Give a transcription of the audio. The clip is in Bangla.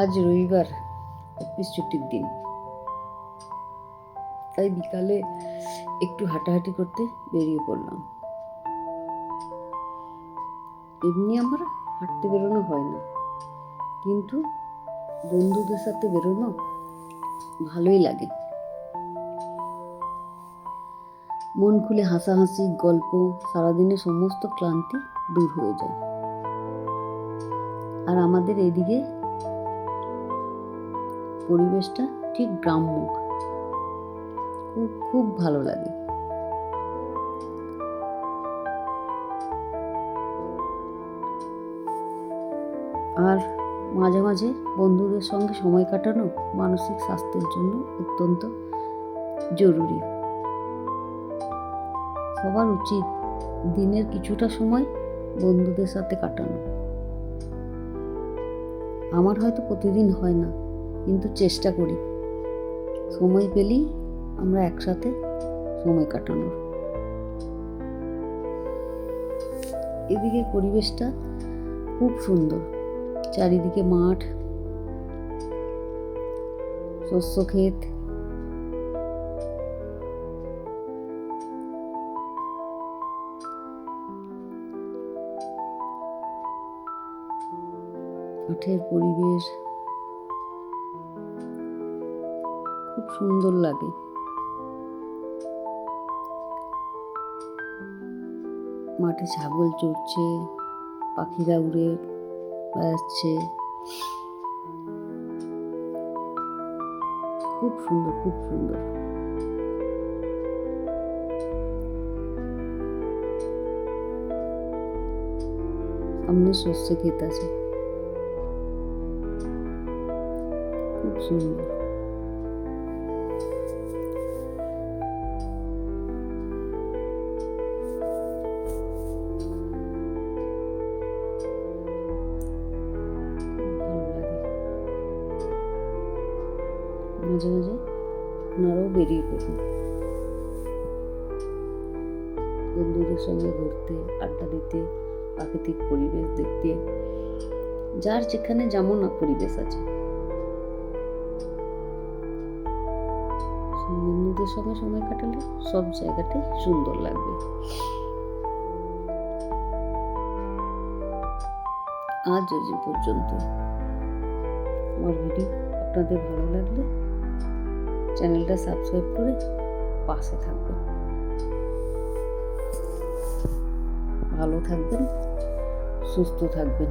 আজ রবিবার, অফিস ছুটির দিন, তাই বিকালে একটু হাঁটাহাঁটি করতে বেরিয়ে পড়লাম। এমনি আমার হাঁটতে বেরোনো হয় না, কিন্তু বন্ধুদের সাথে বেরোনো ভালোই লাগে। মন খুলে হাসাহাসি, গল্প, সারাদিনের সমস্ত ক্লান্তি দূর হয়ে যায়। আর আমাদের এদিকে পরিবেশটা ঠিক গ্রাম্য, খুব খুব ভালো লাগে। আর মাঝে মাঝে বন্ধুদের সঙ্গে সময় কাটানো মানসিক স্বাস্থ্যের জন্য অত্যন্ত জরুরি। সবার উচিত দিনের কিছুটা সময় বন্ধুদের সাথে কাটানো। আমার হয়তো প্রতিদিন হয় না, কিন্তু চেষ্টা করি সময় পেলেই আমরা একসাথে সময় কাটানোর। এদিকে পরিবেশটা খুব সুন্দর, চারিদিকে মাঠ, শস্য ক্ষেত, মাঠের পরিবেশ খুব সুন্দর লাগে। মাঠে ছাগল চড়ছে, পাখিরা উড়ে বেড়াচ্ছে, খুব সুন্দর, খুব সুন্দর। সামনে শস্য ক্ষেত আছে, খুব সুন্দর। মাঝে মাঝে আপনারাও বেরিয়ে পড়ুন বন্ধুদের সঙ্গে ঘুরতে, আড্ডা দিতে, প্রাকৃতিক পরিবেশ দেখতে। যার যেখানে যেমন পরিবেশ আছে, বন্ধুদের সঙ্গে সময় কাটালে সব জায়গাটাই সুন্দর লাগবে। আজ পর্যন্ত আমার ভিডিও আপনাদের ভালো লাগলে চ্যানেলটা সাবস্ক্রাইব করে পাশে থাকবেন। ভালো থাকবেন, সুস্থ থাকবেন।